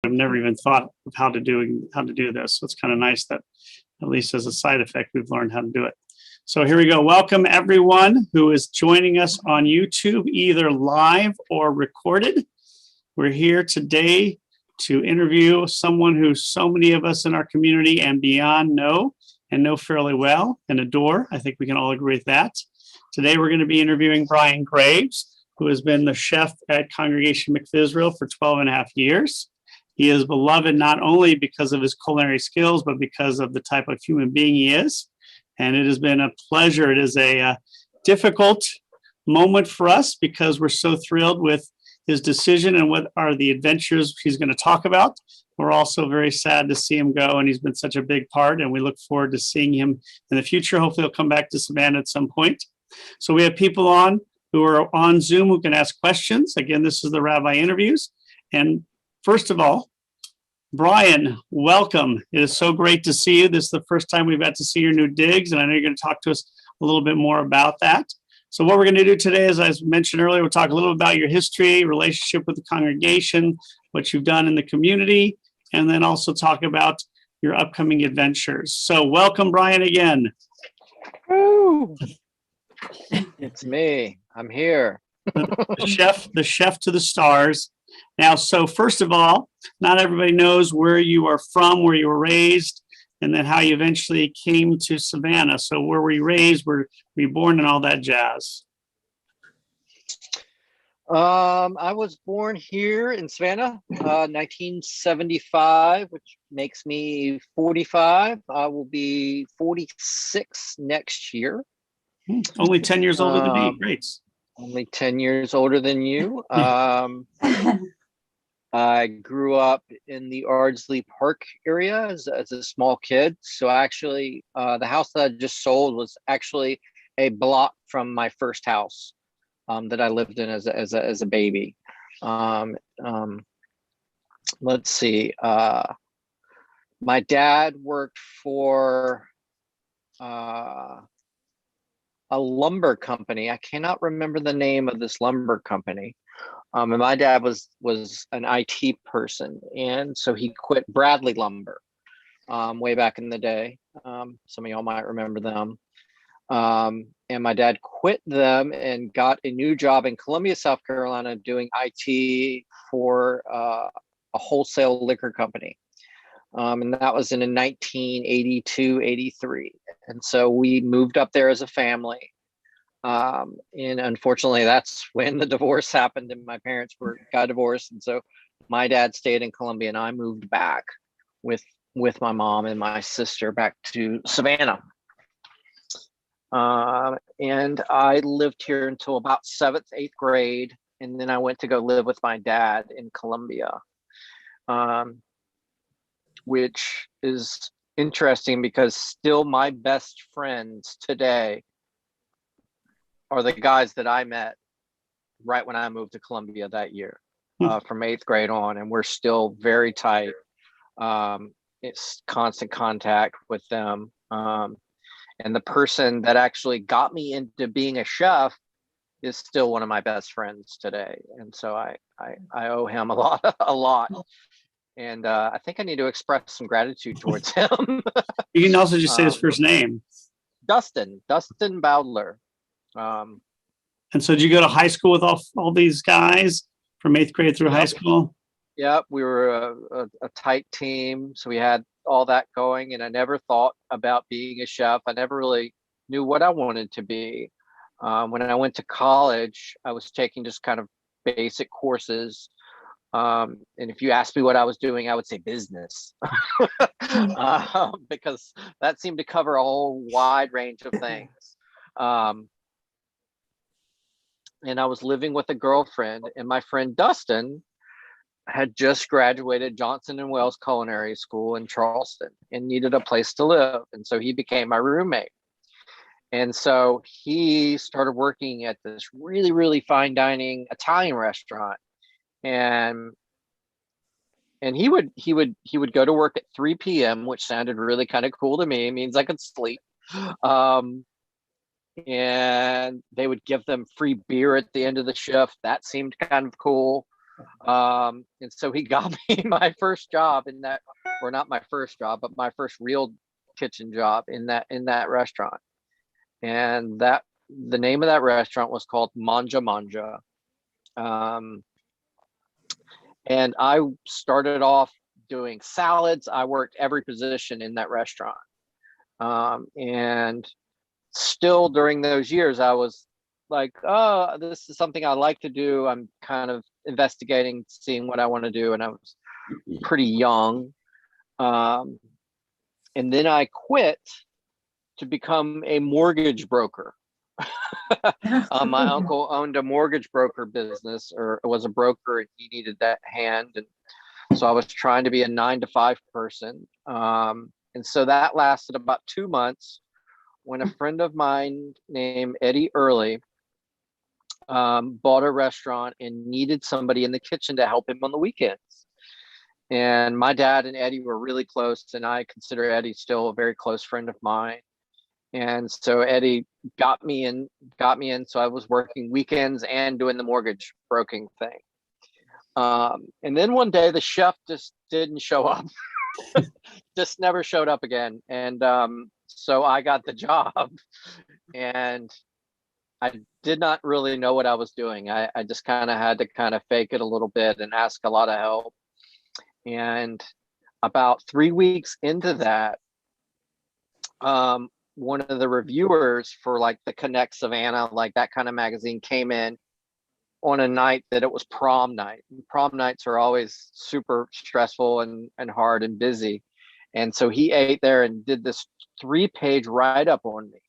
I've never even thought of how to do this. So it's kind of nice that at least as a side effect, we've learned how to do it. So here we go. Welcome everyone who is joining us on YouTube, either live or recorded. We're here today to interview someone who so many of us in our community and beyond know fairly well and adore. I think we can all agree with that. Today we're going to be interviewing Bryan Graves, who has been the chef at Congregation McIsrael for 12 and a half years. He is beloved not only because of his culinary skills, but because of the type of human being he is. And it has been a pleasure. It is a difficult moment for us because we're so thrilled with his decision and what are the adventures he's going to talk about. We're also very sad to see him go, and he's been such a big part, and we look forward to seeing him in the future. Hopefully he'll come back to Savannah at some point. So we have people on who are on Zoom who can ask questions. Again, this is the Rabbi interviews. And first of all, Bryan, welcome. It is so great to see you. This is the first time we've got to see your new digs, and I know you're going to talk to us a little bit more about that. So what we're going to do today, as I mentioned earlier, we'll talk a little about your history, relationship with the congregation, what you've done in the community, and then also talk about your upcoming adventures. So welcome, Bryan, again. Woo. It's me. I'm here. the chef to the stars. Now, so first of all, not everybody knows where you are from, where you were raised, and then how you eventually came to Savannah. So where were you raised, were you born, and all that jazz? I was born here in Savannah, 1975, which makes me 45. I will be 46 next year. Only 10 years older than me. Great. Only 10 years older than you. I grew up in the Ardsley Park area as a small kid. So actually, the house that I just sold was actually a block from my first house that I lived in as a baby. Let's see. My dad worked for a lumber company. I cannot remember the name of this lumber company. And my dad was an IT person, and so he quit Bradley Lumber way back in the day. Some of y'all might remember them. And my dad quit them and got a new job in Columbia, South Carolina, doing IT for a wholesale liquor company. And that was in 1982, 83. And so we moved up there as a family. And unfortunately, that's when the divorce happened and my parents got divorced. And so my dad stayed in Columbia and I moved back with my mom and my sister back to Savannah. And I lived here until about 7th, 8th grade. And then I went to go live with my dad in Columbia, which is interesting because still my best friends today are the guys that I met right when I moved to Columbia that year, from 8th grade on, and we're still very tight. It's constant contact with them. And the person that actually got me into being a chef is still one of my best friends today. And so I owe him a lot. And I think I need to express some gratitude towards him. You can also just say his first name. Dustin Bowdler. And so did you go to high school with all these guys from 8th grade through high school? Yep, we were a tight team. So we had all that going, and I never thought about being a chef. I never really knew what I wanted to be. When I went to college, I was taking just kind of basic courses. And if you asked me what I was doing, I would say business, because that seemed to cover a whole wide range of things. And I was living with a girlfriend, and my friend Dustin had just graduated Johnson and Wales Culinary School in Charleston and needed a place to live. And so he became my roommate. And so he started working at this really, really fine dining Italian restaurant. And he would go to work at 3 p.m., which sounded really kind of cool to me. It means I could sleep. And they would give them free beer at the end of the shift. That seemed kind of cool. And so he got me my first job in that, or not my first job, but my first real kitchen job in that restaurant. And the name of that restaurant was called Manja Manja. And I started off doing salads. I worked every position in that restaurant. And still during those years, I was like, oh, this is something I like to do. I'm kind of investigating, seeing what I want to do. And I was pretty young. And then I quit to become a mortgage broker. My uncle owned a mortgage broker business, or was a broker, and he needed that hand. And so I was trying to be a 9-to-5 person. And so that lasted about 2 months when a friend of mine named Eddie Early bought a restaurant and needed somebody in the kitchen to help him on the weekends. And my dad and Eddie were really close, and I consider Eddie still a very close friend of mine. And so Eddie got me in. So I was working weekends and doing the mortgage broking thing. And then one day the chef just didn't show up, just never showed up again. And so I got the job, and I did not really know what I was doing. I just kind of had to kind of fake it a little bit and ask a lot of help. And about 3 weeks into that, one of the reviewers for like the Connect Savannah, like that kind of magazine, came in on a night that it was prom night. Prom nights are always super stressful and hard and busy. And so he ate there and did this 3-page write-up on me.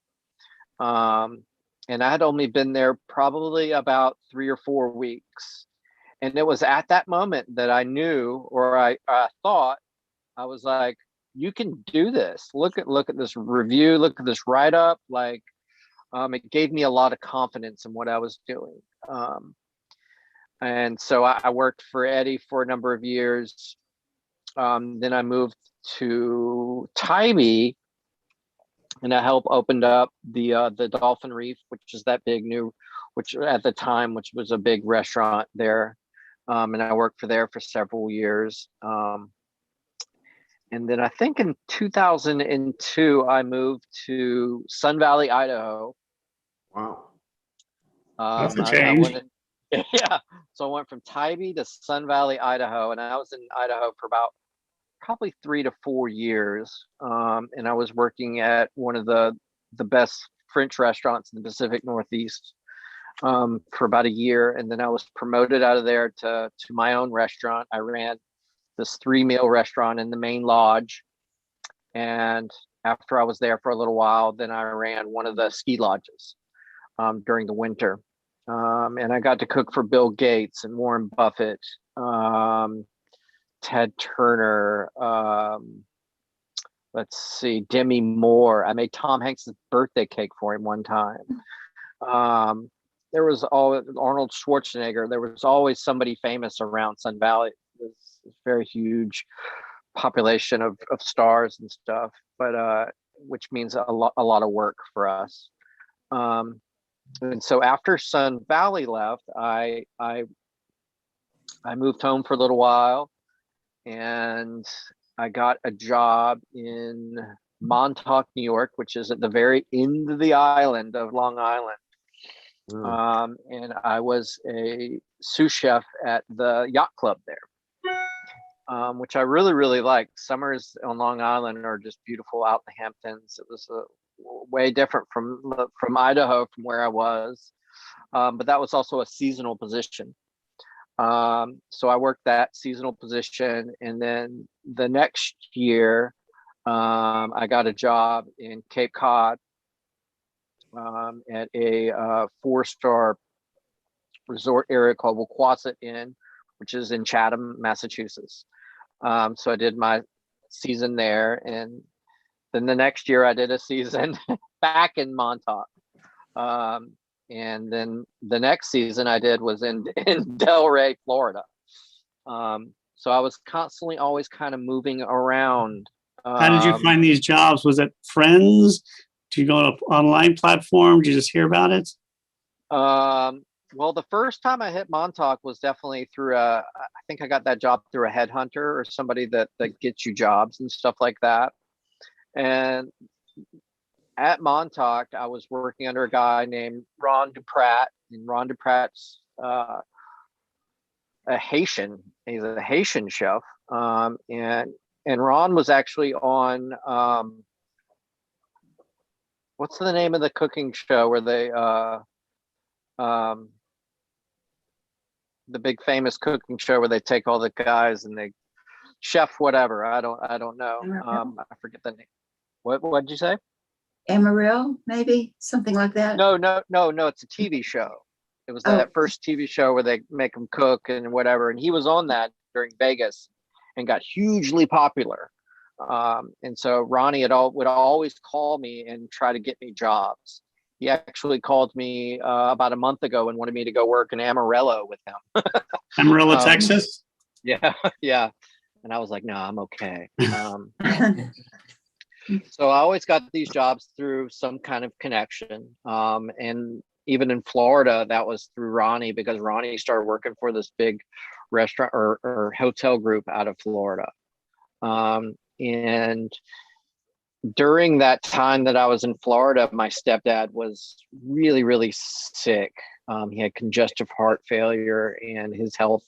And I had only been there probably about 3 or 4 weeks. And it was at that moment that I knew, or I thought, I was like, you can do this. Look at this review, look at this write-up. Like, it gave me a lot of confidence in what I was doing. And so I worked for Eddie for a number of years. Then I moved to Tybee, and I helped opened up the Dolphin Reef, which is that big new, which at the time, which was a big restaurant there. And I worked there for several years. And then I think in 2002, I moved to Sun Valley, Idaho. Wow. That's a change. Yeah. So I went from Tybee to Sun Valley, Idaho, and I was in Idaho for about probably 3 to 4 years. And I was working at one of the best French restaurants in the Pacific Northeast for about a year. And then I was promoted out of there to my own restaurant. I ran this 3-meal restaurant in the main lodge. And after I was there for a little while, then I ran one of the ski lodges during the winter. And I got to cook for Bill Gates and Warren Buffett, Ted Turner, let's see, Demi Moore. I made Tom Hanks' birthday cake for him one time. There was always Arnold Schwarzenegger. There was always somebody famous around Sun Valley. It was a very huge population of stars and stuff, but which means a lot of work for us. And so after Sun Valley left, I moved home for a little while, and I got a job in Montauk, New York, which is at the very end of the island of Long Island. And I was a sous chef at the yacht club there, which I really, really liked. Summers on Long Island are just beautiful out in the Hamptons. It was way different from Idaho, from where I was. But that was also a seasonal position. So I worked that seasonal position. And then the next year, I got a job in Cape Cod at a 4-star resort area called Wequassett Inn, which is in Chatham, Massachusetts. So I did my season there, and then the next year I did a season back in Montauk. And then the next season I did was in Delray, Florida. So I was constantly always kind of moving around. How did you find these jobs? Was it friends? Did you go to an online platform? Did you just hear about it? Well, the first time I hit Montauk was definitely through I think I got that job through a headhunter or somebody that gets you jobs and stuff like that. And at Montauk, I was working under a guy named Ron Duprat, and Ron Duprat's a Haitian. He's a Haitian chef, and Ron was actually on what's the name of the cooking show where they um, the big famous cooking show where they take all the guys and they chef whatever. I don't know. I forget the name. What did you say? Amarillo, maybe something like that. No. It's a TV show. It was that first TV show where they make them cook and whatever. And he was on that during Vegas and got hugely popular. And so Ronnie would always call me and try to get me jobs. He actually called me about a month ago and wanted me to go work in Amarillo with him. Amarillo, Texas? Yeah, yeah. And I was like, no, I'm okay. So I always got these jobs through some kind of connection. And even in Florida, that was through Ronnie, because Ronnie started working for this big restaurant or hotel group out of Florida. And during that time that I was in Florida, my stepdad was really, really sick. He had congestive heart failure and his health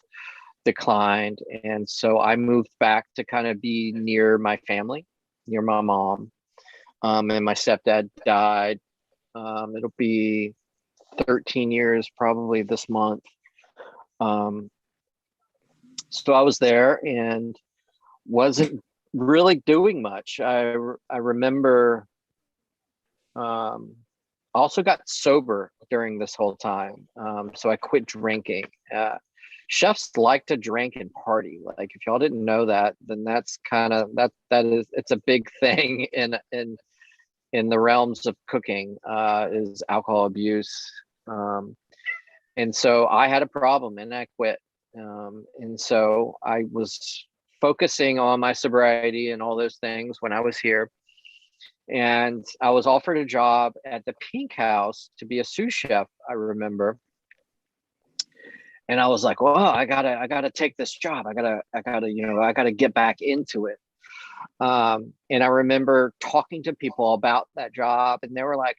declined. And so I moved back to kind of be near my family, near my mom. And my stepdad died. It'll be 13 years probably this month. So I was there and wasn't really doing much. I remember also got sober during this whole time. So I quit drinking. Chefs like to drink and party. Like, if y'all didn't know that, then that's kind of it's a big thing in the realms of cooking, is alcohol abuse. And so I had a problem and I quit. And so I was focusing on my sobriety and all those things when I was here. And I was offered a job at the Pink House to be a sous chef, I remember. And I was like, well, I gotta take this job. I gotta get back into it. And I remember talking to people about that job, and they were like,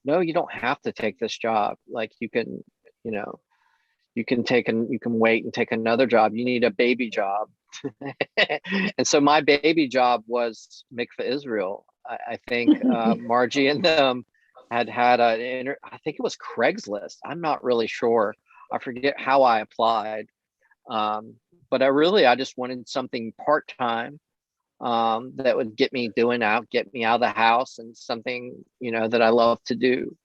no, you don't have to take this job. Like, you can wait and take another job. You need a baby job. And so my baby job was Mikveh Israel. I think Margie and them had I think it was Craigslist. I'm not really sure. I forget how I applied. But I just wanted something part-time that would get me out of the house, and something, that I love to do.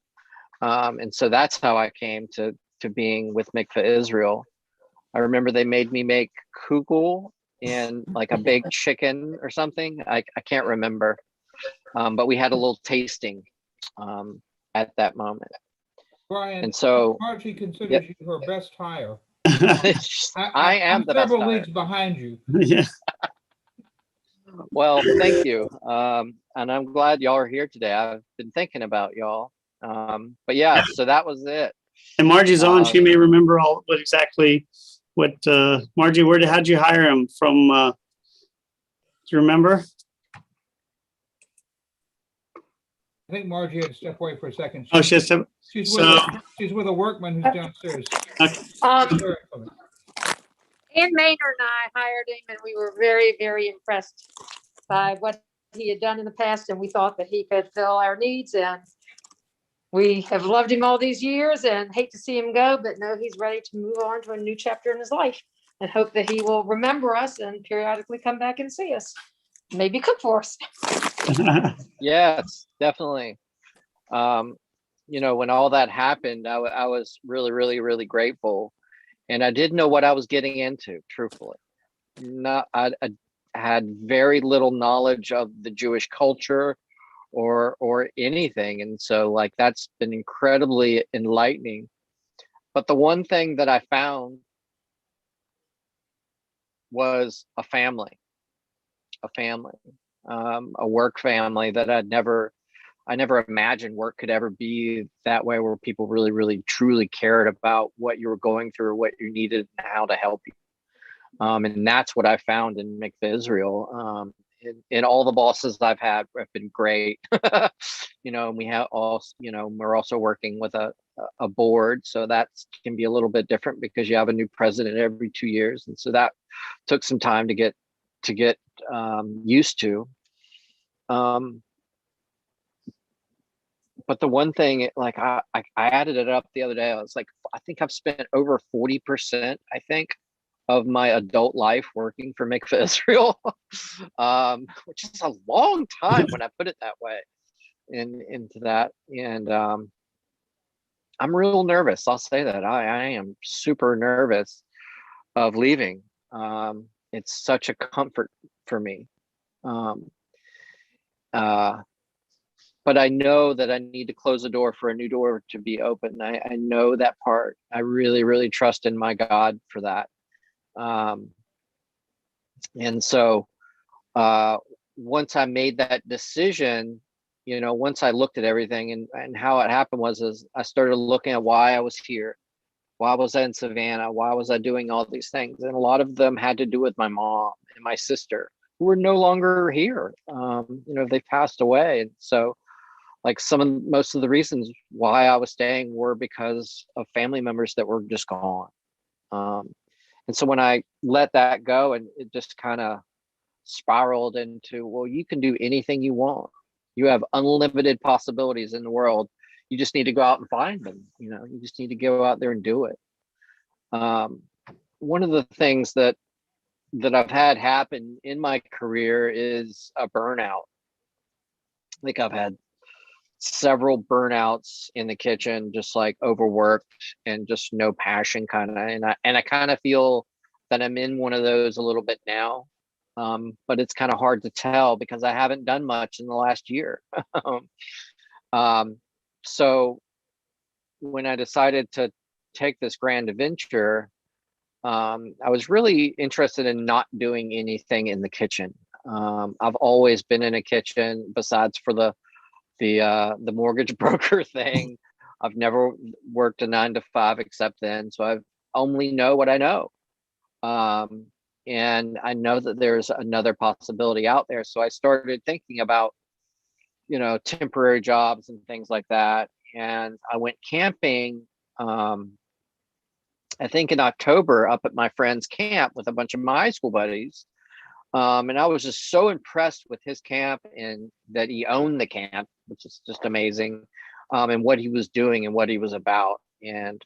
And so that's how I came to being with Mikveh Israel. I remember they made me make kugel and like a baked chicken or something. I can't remember. But we had a little tasting at that moment. Bryan, and so Margie considers you her best hire. I am I'm the best several hire. leagues behind you. Yeah. Well, thank you. And I'm glad y'all are here today. I've been thinking about y'all. But yeah, so that was it. And Margie's on. She may remember what Margie, how'd you hire him from? Do you remember? I think Margie had to step away for a second. She's with a workman who's downstairs. Okay. Ann Maynard and I hired him, and we were very, very impressed by what he had done in the past, and we thought that he could fill our needs, and we have loved him all these years and hate to see him go, but know he's ready to move on to a new chapter in his life, and hope that he will remember us and periodically come back and see us. Maybe cook for us. Yes, definitely. When all that happened, I was really, really, really grateful. And I didn't know what I was getting into, truthfully. I had very little knowledge of the Jewish culture or anything. And so, like, that's been incredibly enlightening. But the one thing that I found was a family, a work family that I'd I never imagined work could ever be that way, where people really, really, truly cared about what you were going through, what you needed, and how to help you. And that's what I found in Mikveh Israel. And all the bosses I've had have been great. And we have also, we're also working with a board, so that can be a little bit different because you have a new president every 2 years, and so that took some time to get used to. But the one thing, like I added it up the other day. I was like, I think I've spent over 40%, I think, of my adult life working for Mikveh Israel, which is a long time when I put it that way into that. And I'm real nervous. I'll say that I am super nervous of leaving. It's such a comfort for me. But I know that I need to close the door for a new door to be open. I know that part. I really, really trust in my God for that. And so once I made that decision, once I looked at everything, and how it happened is I started looking at why I was here. Why was I in Savannah? Why was I doing all these things? And a lot of them had to do with my mom and my sister, who are no longer here. They passed away. And so like most of the reasons why I was staying were because of family members that were just gone. And so when I let that go, and it just kind of spiraled into, well, you can do anything you want. You have unlimited possibilities in the world. You just need to go out and find them. You just need to go out there and do it. One of the things that I've had happen in my career is a burnout. I think I've had several burnouts in the kitchen, just like overworked and just no passion kind of. And I kind of feel that I'm in one of those a little bit now. But it's kind of hard to tell because I haven't done much in the last year. So when I decided to take this grand adventure, I was really interested in not doing anything in the kitchen. I've always been in a kitchen besides for the mortgage broker thing. I've never worked a 9 to 5 except then. So I only know what I know. And I know that there's another possibility out there. So I started thinking about, temporary jobs and things like that. And I went camping, I think in October, up at my friend's camp with a bunch of my high school buddies. And I was just so impressed with his camp, and that he owned the camp, which is just amazing, and what he was doing and what he was about. And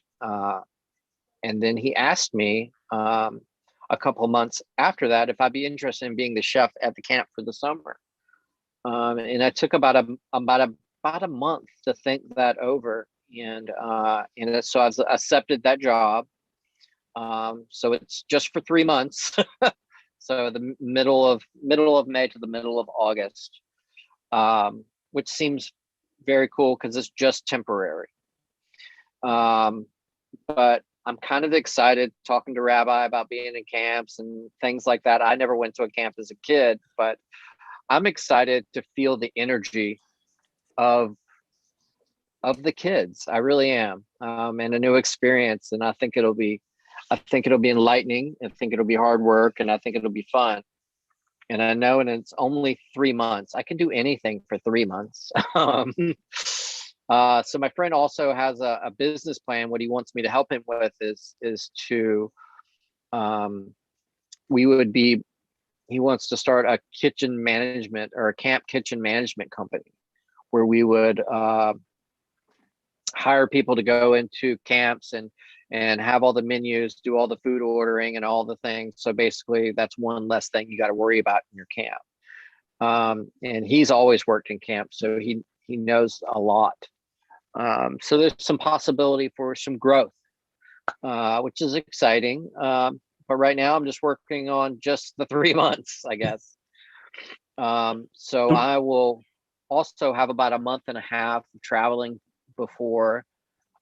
then he asked me a couple of months after that if I'd be interested in being the chef at the camp for the summer. And I took about a month to think that over, and so I've accepted that job. So it's just for 3 months. So the middle of May to the middle of August, which seems very cool because it's just temporary. But I'm kind of excited talking to Rabbi about being in camps and things like that. I never went to a camp as a kid, but I'm excited to feel the energy of the kids. I really am, and a new experience. And I think it'll be enlightening. I think it'll be hard work, and I think it'll be fun. And I know, and it's only 3 months. I can do anything for 3 months. So my friend also has a business plan. What he wants me to help him with is to, he wants to start a kitchen management or a camp kitchen management company where we would hire people to go into camps and have all the menus, do all the food ordering and all the things. So basically that's one less thing you got to worry about in your camp. And he's always worked in camp, so he knows a lot. So there's some possibility for some growth, which is exciting. But right now I'm just working on just the 3 months, I guess. So I will also have about a month and a half of traveling before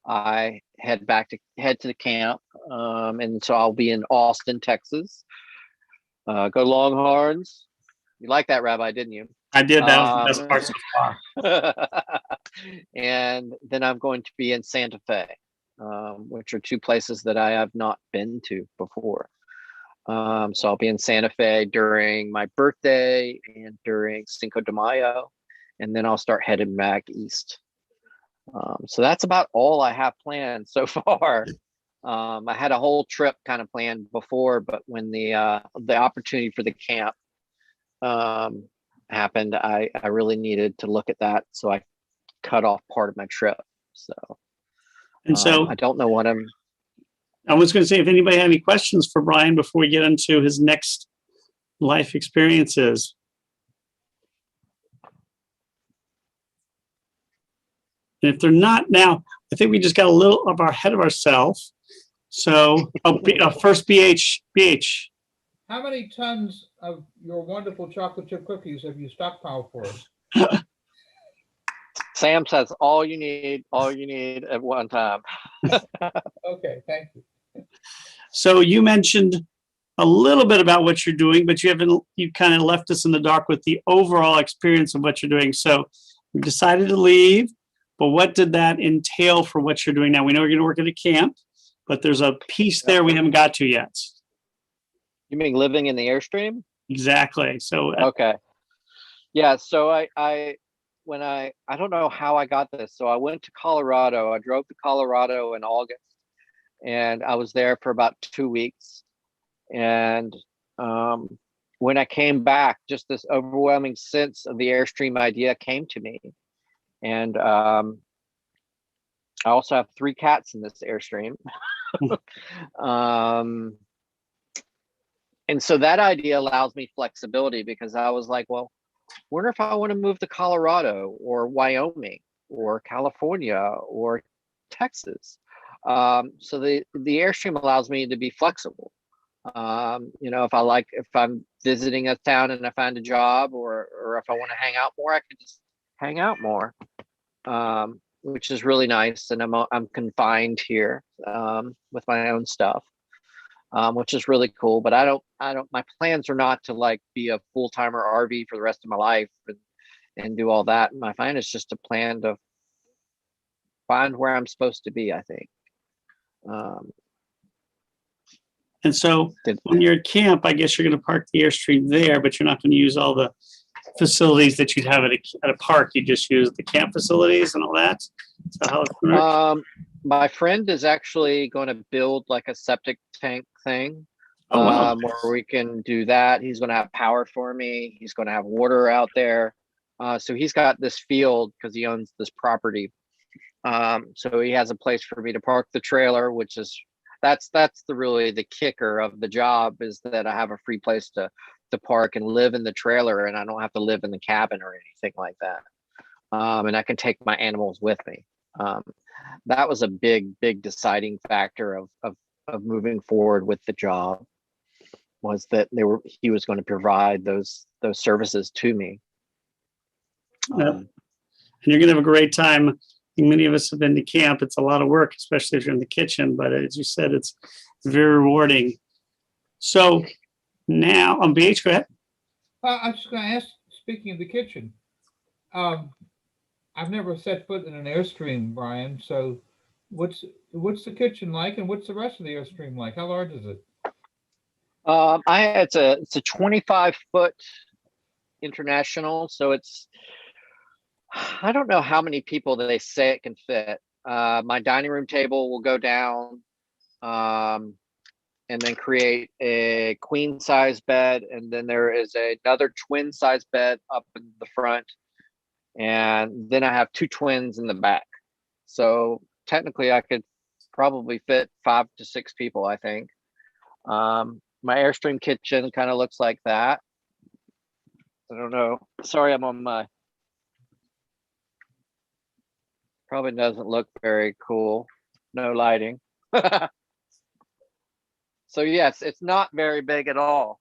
I head to the camp. And so I'll be in Austin, Texas. Go Longhorns. You like that, Rabbi, didn't you? I did. That was the best part so far. And then I'm going to be in Santa Fe, which are two places that I have not been to before. So I'll be in Santa Fe during my birthday and during Cinco de Mayo, and then I'll start heading back east. So that's about all I have planned so far. I had a whole trip kind of planned before, but when the opportunity for the camp happened, I really needed to look at that, so I cut off part of my trip. So, And so I don't know what I was going to say, if anybody had any questions for Bryan before we get into his next life experiences. And if they're not now, I think we just got a little of our head of ourselves. So, first BH. How many tons of your wonderful chocolate chip cookies have you stockpiled for us? Sam says all you need at one time. Okay, thank you. So you mentioned a little bit about what you're doing, but you kind of left us in the dark with the overall experience of what you're doing. So you decided to leave, but what did that entail for what you're doing now? We know you're going to work at a camp, but there's a piece there we haven't got to yet. You mean living in the Airstream? Exactly. So Okay. Yeah, so I don't know how I got this. So I went to Colorado. I drove to Colorado in August, and I was there for about 2 weeks. And when I came back, just this overwhelming sense of the Airstream idea came to me. And I also have 3 cats in this Airstream. And so that idea allows me flexibility, because I was like, well, wonder if I want to move to Colorado or Wyoming or California or Texas. So the Airstream allows me to be flexible. If I'm visiting a town and I find a job, or if I want to hang out more, I can just hang out more, which is really nice. And I'm confined here with my own stuff, which is really cool. But my plans are not to like be a full-timer RV for the rest of my life and do all that. My plan is just to plan to find where I'm supposed to be, I think. And so when you're at camp, I guess you're going to park the Airstream there, but you're not going to use all the facilities that you'd have at a park. You just use the camp facilities and all that. So how it's going to work? My friend is actually going to build like a septic tank thing. Oh, wow. Where we can do that. He's going to have power for me. He's going to have water out there. So he's got this field because he owns this property. So he has a place for me to park the trailer, which is that's really the kicker of the job, is that I have a free place to park and live in the trailer, and I don't have to live in the cabin or anything like that. And I can take my animals with me. That was a big deciding factor of moving forward with the job, was that he was going to provide those services to me. And you're going to have a great time. I think many of us have been to camp. It's a lot of work, especially if you're in the kitchen, but as you said, it's very rewarding. So now on BH, go ahead. I was just going to ask, speaking of the kitchen, I've never set foot in an Airstream, Bryan. So what's the kitchen like, and what's the rest of the Airstream like? How large is it? It's a 25-foot international, so I don't know how many people that they say it can fit. My dining room table will go down, and then create a queen size bed, and then there is another twin size bed up in the front, and then I have 2 twins in the back. So technically I could probably fit 5 to 6 people, I think. My Airstream kitchen kind of looks like that. I don't know. Sorry, I'm on my. Probably doesn't look very cool. No lighting. So yes, it's not very big at all.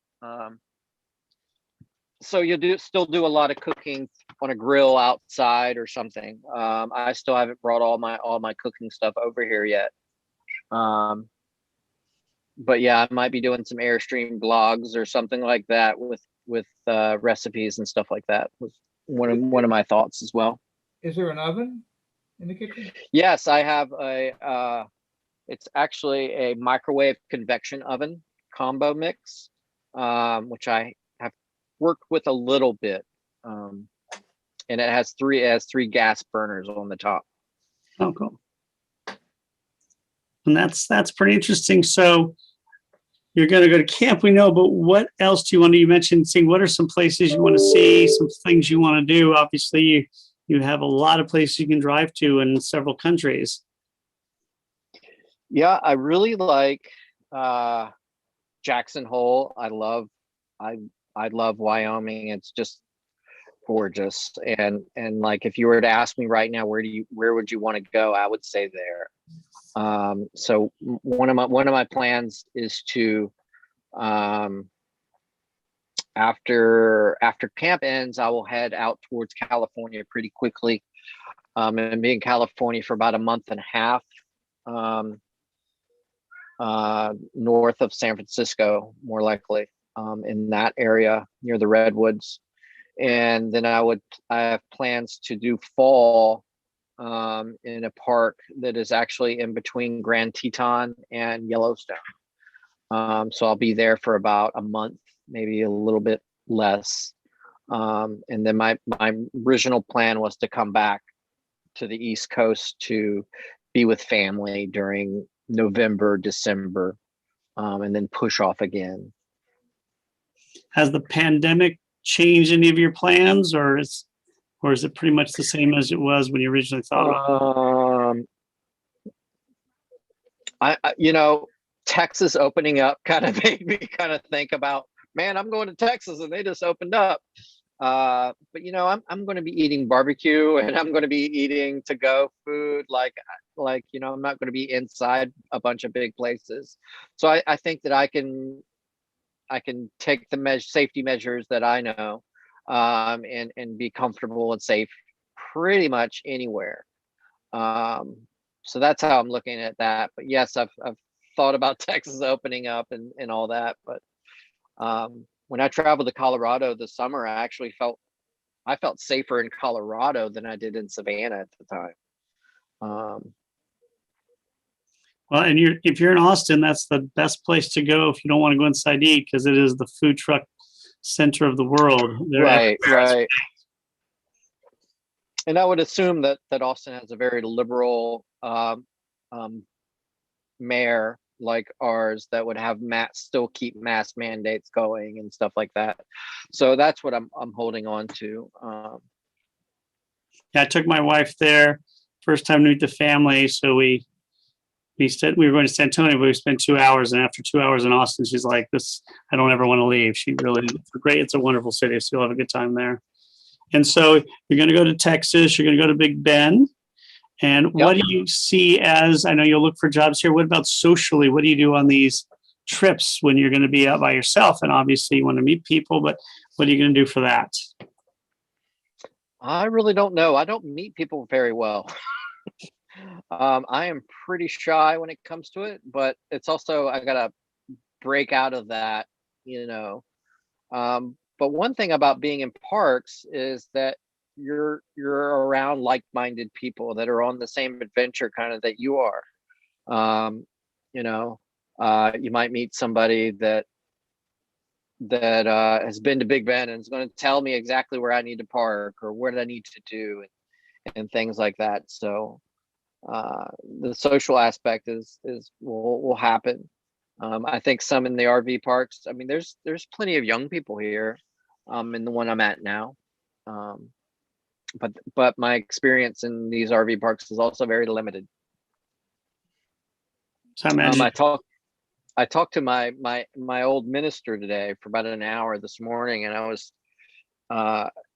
So you still do a lot of cooking on a grill outside or something. I still haven't brought all my cooking stuff over here yet. But yeah, I might be doing some Airstream vlogs or something like that with recipes and stuff like that was one of my thoughts as well. Is there an oven in the kitchen? Yes, I have it's actually a microwave convection oven combo mix, which I have worked with a little bit. And it has three gas burners on the top. Oh, cool. And that's pretty interesting. So you're going to go to camp, we know, but what else do you want to, you mentioned seeing, what are some places you want to see, some things you want to do? Obviously, you have a lot of places you can drive to in several countries. Yeah, I really like Jackson Hole. I love Wyoming. It's just gorgeous. And like, if you were to ask me right now, where would you want to go? I would say there. So one of my plans is to, after camp ends, I will head out towards California pretty quickly, and be in California for about a month and a half, north of San Francisco, more likely, in that area near the redwoods. And then I have plans to do fall in a park that is actually in between Grand Teton and Yellowstone. So I'll be there for about a month, maybe a little bit less. And then my original plan was to come back to the East Coast to be with family during November, December, and then push off again. Has the pandemic changed any of your plans, or is it pretty much the same as it was when you originally thought about it? Texas opening up kind of made me kind of think about, man, I'm going to Texas and they just opened up. But I'm going to be eating barbecue, and I'm going to be eating to-go food. Like, I'm not going to be inside a bunch of big places. So I think that I can take the safety measures that I know, and be comfortable and safe pretty much anywhere. So that's how I'm looking at that. But yes, I've thought about Texas opening up and all that. But when I traveled to Colorado this summer, I felt safer in Colorado than I did in Savannah at the time. Well, and if you're in Austin, that's the best place to go if you don't want to go inside to eat, because it is the food truck center of the world. Right. And I would assume that Austin has a very liberal mayor like ours that would have still keep mask mandates going and stuff like that. So that's what I'm holding on to. Yeah, I took my wife there, first time to meet the family. So we were going to San Antonio, but we spent 2 hours, and after 2 hours in Austin, she's like, I don't ever want to leave. It's a wonderful city, so you'll have a good time there. And so you're going to go to Texas, you're going to go to Big Bend. And what do you see as, I know you'll look for jobs here. What about socially? What do you do on these trips when you're going to be out by yourself? And obviously you want to meet people, but what are you going to do for that? I really don't know. I don't meet people very well. I am pretty shy when it comes to it, but it's also, I got to break out of that, But one thing about being in parks is that you're around like-minded people that are on the same adventure kind of that you are. You might meet somebody that has been to Big Bend and is going to tell me exactly where I need to park or what I need to do and things like that. So the social aspect will happen. I think some in the RV parks. I mean, there's plenty of young people here, in the one I'm at now. But my experience in these RV parks is also very limited. So I talked to my old minister today for about an hour this morning, and I was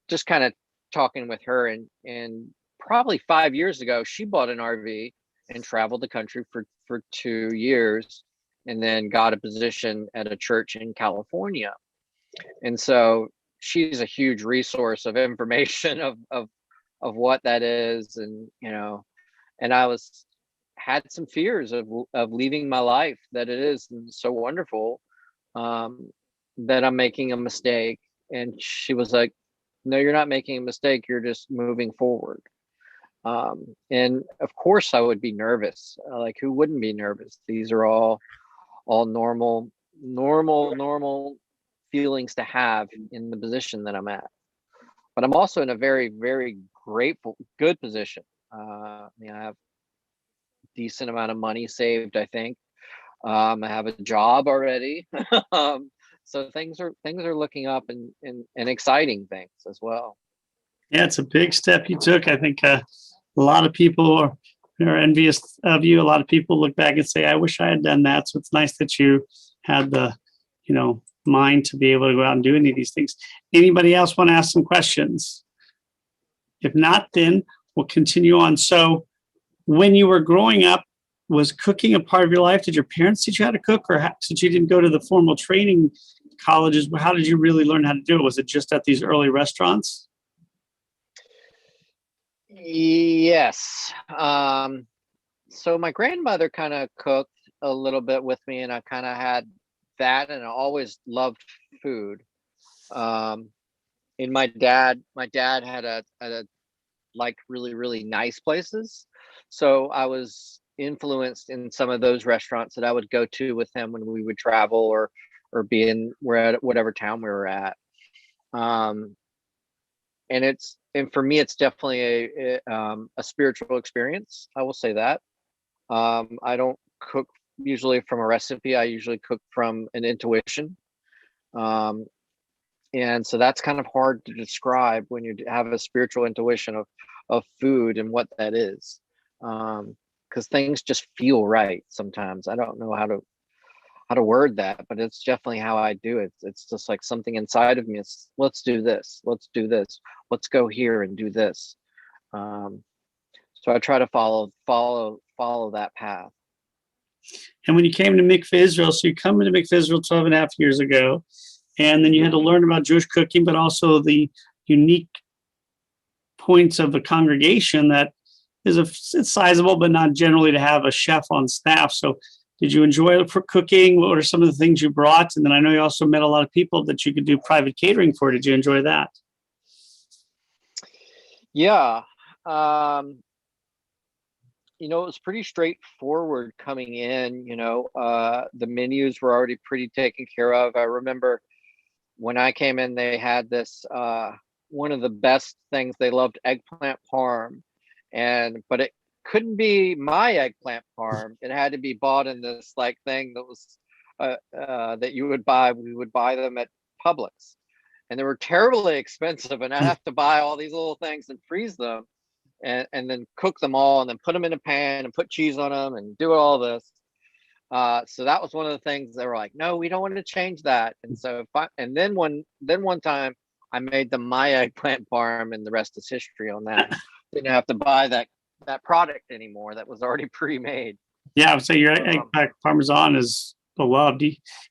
just kind of talking with her, and probably 5 years ago, she bought an RV and traveled the country for 2 years, and then got a position at a church in California. And so she's a huge resource of information of what that is. And, and I had some fears of leaving my life that it is so wonderful, that I'm making a mistake. And she was like, no, you're not making a mistake. You're just moving forward. And of course I would be nervous. Like, who wouldn't be nervous? These are all normal feelings to have in the position that I'm at. But I'm also in a very, very grateful, good position. I have a decent amount of money saved, I think. I have a job already. So things are looking up, and exciting things as well. Yeah, it's a big step you took. I think a lot of people are envious of you. A lot of people look back and say, I wish I had done that. So it's nice that you had the, mind to be able to go out and do any of these things. Anybody else want to ask some questions? If not, then we'll continue on. So when you were growing up, was cooking a part of your life? Did your parents teach you how to cook, or since you didn't go to the formal training colleges, how did you really learn how to do it? Was it just at these early restaurants? Yes. So my grandmother kind of cooked a little bit with me, and I kind of had that, and I always loved food. And my dad had a like really, really nice places. So I was influenced in some of those restaurants that I would go to with him when we would travel or be in whatever town we were at. And for me, it's definitely a spiritual experience. I will say that. I don't cook usually from a recipe. I usually cook from an intuition. And so that's kind of hard to describe when you have a spiritual intuition of food and what that is. Because things just feel right sometimes. I don't know how to word that, but it's definitely how I do it. It's just like something inside of me. It's let's do this. Let's go here and do this. So I try to follow that path. And when you came to Mikveh Israel, so you come into Mikveh Israel 12 and a half years ago, and then you had to learn about Jewish cooking, but also the unique points of the congregation that it's sizable, but not generally to have a chef on staff. So did you enjoy it for cooking? What are some of the things you brought? And then I know you also met a lot of people that you could do private catering for. Did you enjoy that? Yeah. It was pretty straightforward coming in. The menus were already pretty taken care of. I remember when I came in, they had this, one of the best things. They loved eggplant parm, but it couldn't be my eggplant parm. It had to be bought in this like thing that was that you would buy. We would buy them at Publix, and they were terribly expensive. And I'd have to buy all these little things and freeze them, and then cook them all, and then put them in a pan and put cheese on them and do all this. So that was one of the things they were like, no, we don't want to change that. And so, then one time I made them my eggplant parm, and the rest is history on that. Didn't have to buy that product anymore. That was already pre-made. Yeah, I would say your eggplant parmesan is beloved,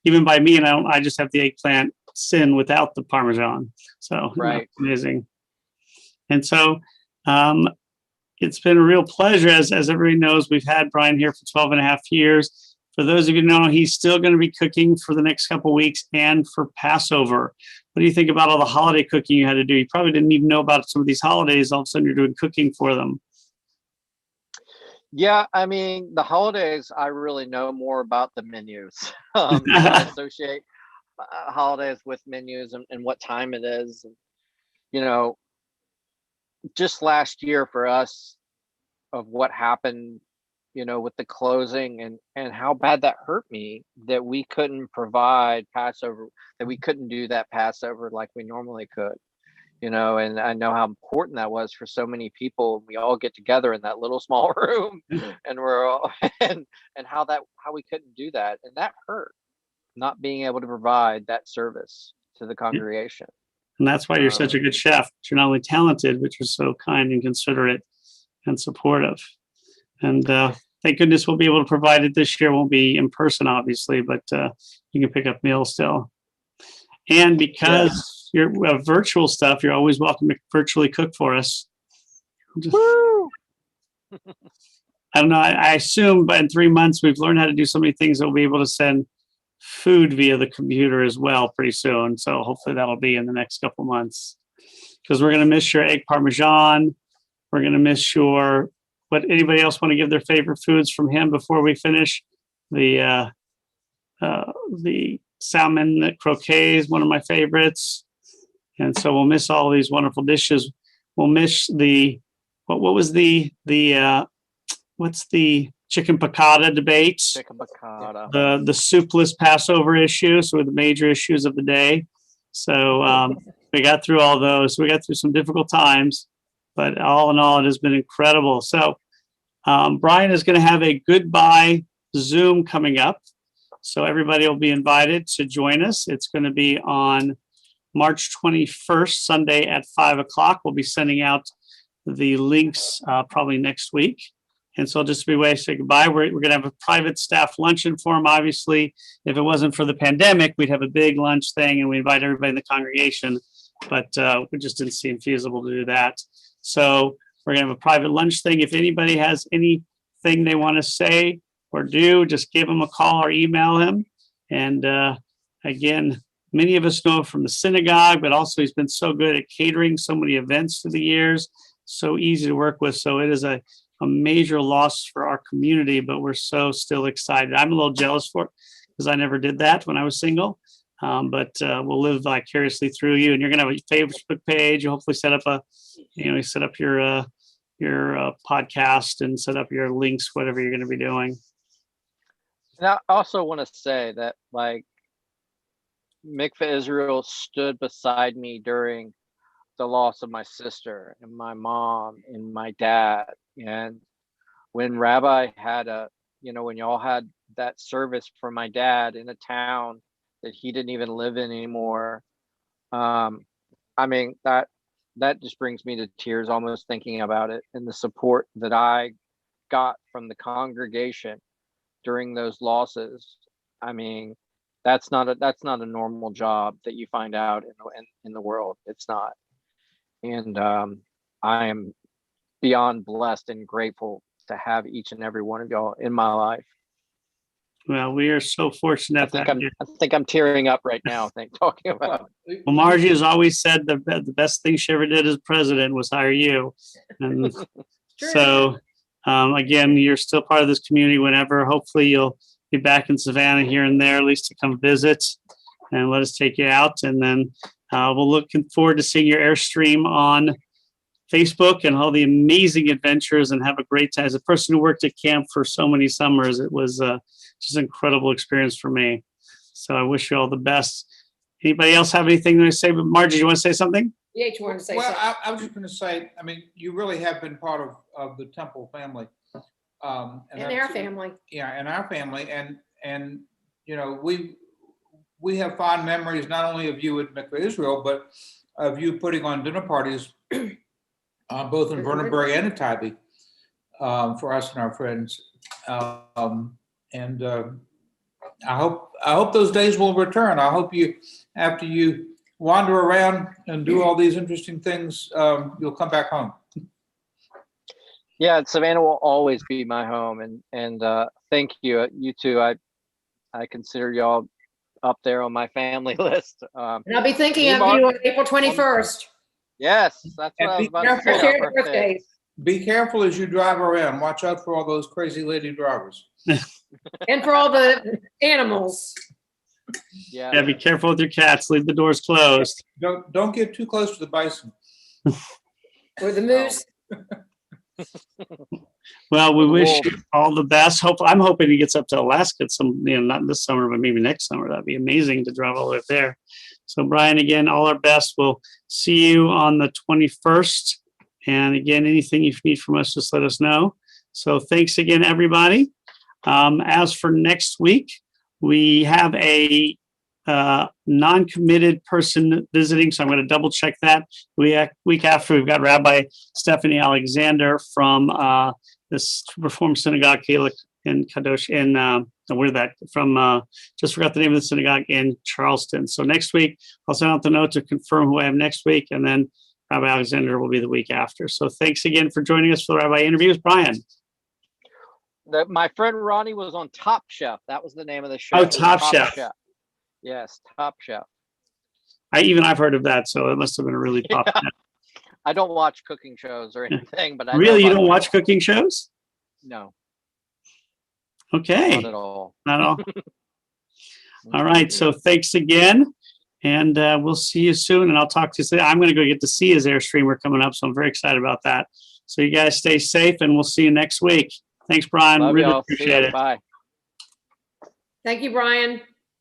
even by me. And I just have the eggplant sin without the parmesan. So right, amazing. And so it's been a real pleasure. As everybody knows, we've had Bryan here for 12 and a half years. For those of you who know, he's still going to be cooking for the next couple of weeks and for Passover. What do you think about all the holiday cooking you had to do? You probably didn't even know about some of these holidays. All of a sudden, you're doing cooking for them. Yeah, I mean, the holidays, I really know more about the menus. I associate holidays with menus and what time it is. And, just last year for us, of what happened, with the closing and how bad that hurt me, that we couldn't provide Passover, that we couldn't do that Passover like we normally could. And I know how important that was for so many people. We all get together in that little small room, and we're all and how we couldn't do that, and that hurt, not being able to provide that service to the congregation. And that's why you're such a good chef. You're not only talented, but you're so kind and considerate and supportive. And thank goodness we'll be able to provide it this year. Won't be in person, obviously, but you can pick up meals still. And because you're virtual stuff, you're always welcome to virtually cook for us. Woo! I don't know. I assume, but in 3 months, we've learned how to do so many things that we'll be able to send food via the computer as well pretty soon. So hopefully that'll be in the next couple months, because we're going to miss your egg Parmesan. We're going to miss your, what, anybody else want to give their favorite foods from him before we finish? The salmon croquet is one of my favorites. And so we'll miss all these wonderful dishes. We'll miss the, what was what's the chicken piccata debate? Chicken piccata. The soupless Passover issues were the major issues of the day. So we got through all those. We got through some difficult times, but all in all, it has been incredible. So Bryan is going to have a goodbye Zoom coming up. So everybody will be invited to join us. It's going to be on March 21st, Sunday at 5 o'clock. We'll be sending out the links probably next week. And so just to be a way to say goodbye, we're going to have a private staff luncheon for him. Obviously, if it wasn't for the pandemic, we'd have a big lunch thing and we invite everybody in the congregation, but we just didn't seem feasible to do that. So we're going to have a private lunch thing. If anybody has anything they want to say or do, just give him a call or email him. And again, many of us know from the synagogue, but also he's been so good at catering so many events through the years, so easy to work with. So it is a major loss for our community, but we're so still excited. I'm a little jealous for it because I never did that when I was single. But we'll live vicariously through you. And you're going to have a Facebook page. You hopefully set up your podcast and set up your links, whatever you're going to be doing. And I also want to say that, like, Mikveh Israel stood beside me during the loss of my sister and my mom and my dad. And when Rabbi had when y'all had that service for my dad in a town that he didn't even live in anymore, I mean, that just brings me to tears almost thinking about it, and the support that I got from the congregation during those losses. I mean, that's not a normal job that you find out in the world. It's not. And I am beyond blessed and grateful to have each and every one of y'all in my life. Well, we are so fortunate. I think I'm tearing up right now. Talking about. Well, Margie has always said the best thing she ever did as president was hire you. And so, again, you're still part of this community whenever. Hopefully you'll be back in Savannah here and there, at least to come visit and let us take you out. And then we'll looking forward to seeing your Airstream on Facebook and all the amazing adventures, and have a great time. As a person who worked at camp for so many summers, it was just an incredible experience for me. So I wish you all the best. Anybody else have anything to say? But Margie, you want to say something? Yeah, you want to say Well, something? I was just going to say, I mean, you really have been part of the Temple family. And our family. Yeah, and our family. And we have fond memories, not only of you at Mikveh Israel, but of you putting on dinner parties, both in Vernon and in Tybee, for us and our friends. I hope those days will return. I hope you, after you wander around and do all these interesting things, you'll come back home. Yeah, Savannah will always be my home, and thank you. You too. I consider y'all up there on my family list. And I'll be thinking of you on April 21st. Yes, that's what I was about to say. Shared birthdays. Be careful as you drive around. Watch out for all those crazy lady drivers. And for all the animals. Yeah, Be careful with your cats. Leave the doors closed. Don't get too close to the bison. Or the moose. Well, we wish you all the best. I'm hoping he gets up to Alaska not this summer, but maybe next summer. That'd be amazing to drive all the way up there. So Bryan, again, all our best. We'll see you on the 21st. And again, anything you need from us, just let us know. So thanks again, everybody. As for next week, we have a non-committed person visiting, so I'm going to double check that. Week after, we've got Rabbi Stephanie Alexander from this Reformed Synagogue in Kadosh just forgot the name of the synagogue in Charleston. So next week, I'll send out the note to confirm who I have next week, and then Rabbi Alexander will be the week after. So thanks again for joining us for the Rabbi interviews, Bryan. My friend Ronnie was on Top Chef. That was the name of the show. Oh, Top Chef. Yes, Top Chef. I've heard of that, so it must have been a really popular. I don't watch cooking shows or anything, but I know Really, you about don't the watch show. cooking shows? No, Okay, not at all. not all. All right, so thanks again, and we'll see you soon. And I'll talk to you soon. I'm going to go get to see his Airstreamer coming up, so I'm very excited about that. So you guys stay safe, and we'll see you next week. Thanks, Bryan. Love Really y'all. See ya. appreciate it. Bye. Thank you, Bryan.